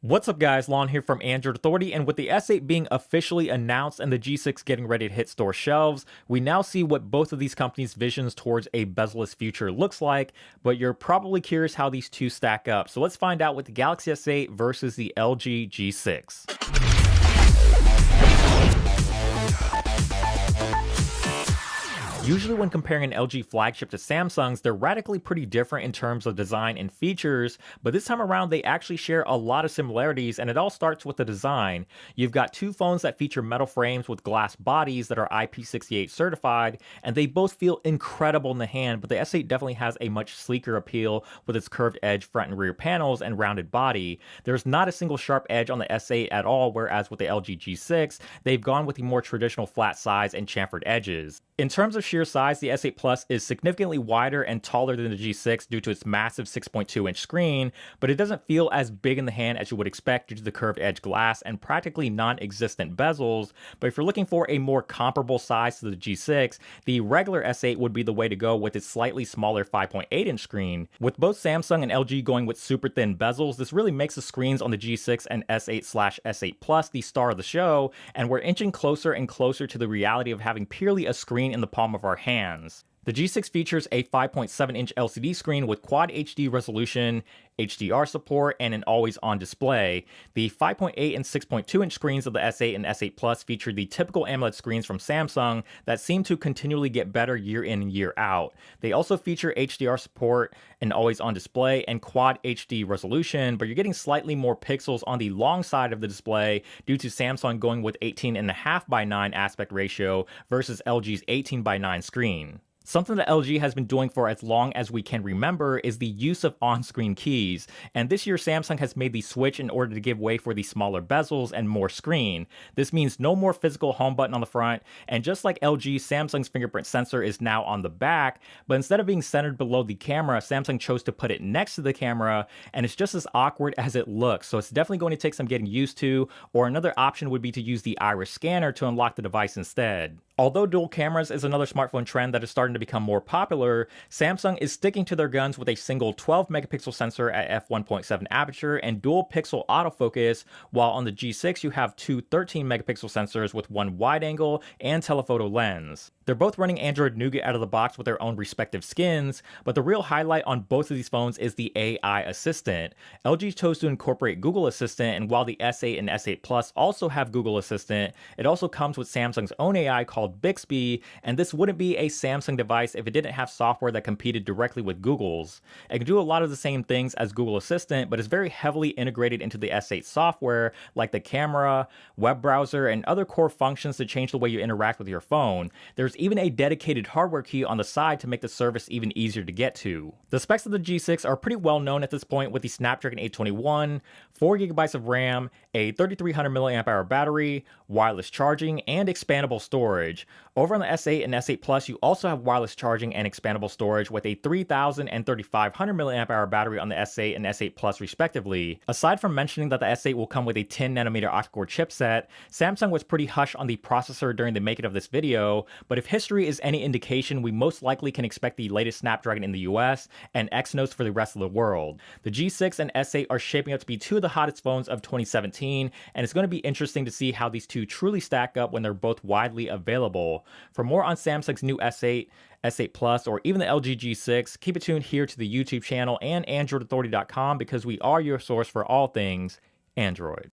What's up guys, Lon here from Android Authority, and with the S8 being officially announced and the G6 getting ready to hit store shelves, we now see what both of these companies' visions towards a bezel-less future looks like, but you're probably curious how these two stack up. So let's find out with the Galaxy S8 versus the LG G6. Usually when comparing an LG flagship to Samsung's, they're radically pretty different in terms of design and features, but this time around they actually share a lot of similarities, and it all starts with the design. You've got two phones that feature metal frames with glass bodies that are IP68 certified, and they both feel incredible in the hand, but the S8 definitely has a much sleeker appeal with its curved edge front and rear panels and rounded body. There's not a single sharp edge on the S8 at all, whereas with the LG G6, they've gone with the more traditional flat sides and chamfered edges. In terms of sheer size, the S8 Plus is significantly wider and taller than the G6 due to its massive 6.2-inch screen, but it doesn't feel as big in the hand as you would expect due to the curved edge glass and practically non-existent bezels. But if you're looking for a more comparable size to the G6, the regular S8 would be the way to go with its slightly smaller 5.8-inch screen. With both Samsung and LG going with super thin bezels, this really makes the screens on the G6 and S8/S8 Plus the star of the show, and we're inching closer and closer to the reality of having purely a screen in the palm of our hands. The G6 features a 5.7-inch LCD screen with Quad HD resolution, HDR support, and an always-on display. The 5.8 and 6.2-inch screens of the S8 and S8 Plus feature the typical AMOLED screens from Samsung that seem to continually get better year in and year out. They also feature HDR support, an always-on display, and Quad HD resolution, but you're getting slightly more pixels on the long side of the display due to Samsung going with 18.5:9 aspect ratio versus LG's 18:9 screen. Something that LG has been doing for as long as we can remember is the use of on-screen keys, and this year Samsung has made the switch in order to give way for the smaller bezels and more screen. This means no more physical home button on the front, and just like LG, Samsung's fingerprint sensor is now on the back, but instead of being centered below the camera, Samsung chose to put it next to the camera, and it's just as awkward as it looks, so it's definitely going to take some getting used to, or another option would be to use the iris scanner to unlock the device instead. Although dual cameras is another smartphone trend that is starting to become more popular, Samsung is sticking to their guns with a single 12-megapixel sensor at f1.7 aperture and dual pixel autofocus, while on the G6 you have two 13-megapixel sensors with one wide-angle and telephoto lens. They're both running Android Nougat out of the box with their own respective skins, but the real highlight on both of these phones is the AI assistant. LG chose to incorporate Google Assistant, and while the S8 and S8 Plus also have Google Assistant, it also comes with Samsung's own AI called Bixby, and this wouldn't be a Samsung device if it didn't have software that competed directly with Google's. It can do a lot of the same things as Google Assistant, but is very heavily integrated into the S8 software, like the camera, web browser, and other core functions to change the way you interact with your phone. There's even a dedicated hardware key on the side to make the service even easier to get to. The specs of the G6 are pretty well known at this point, with the Snapdragon 821, 4GB of RAM, a 3300 mAh battery, wireless charging, and expandable storage. Over on the S8 and S8 Plus, you also have wireless charging and expandable storage with a 3000 and 3500 mAh battery on the S8 and S8 Plus respectively. Aside from mentioning that the S8 will come with a 10nm octa-core chipset, Samsung was pretty hush on the processor during the making of this video, but if history is any indication, we most likely can expect the latest Snapdragon in the US and Exynos for the rest of the world. The G6 and S8 are shaping up to be two of the hottest phones of 2017, and it's going to be interesting to see how these two truly stack up when they're both widely available. For more on Samsung's new S8, S8 Plus, or even the LG G6, keep it tuned here to the YouTube channel and AndroidAuthority.com because we are your source for all things Android.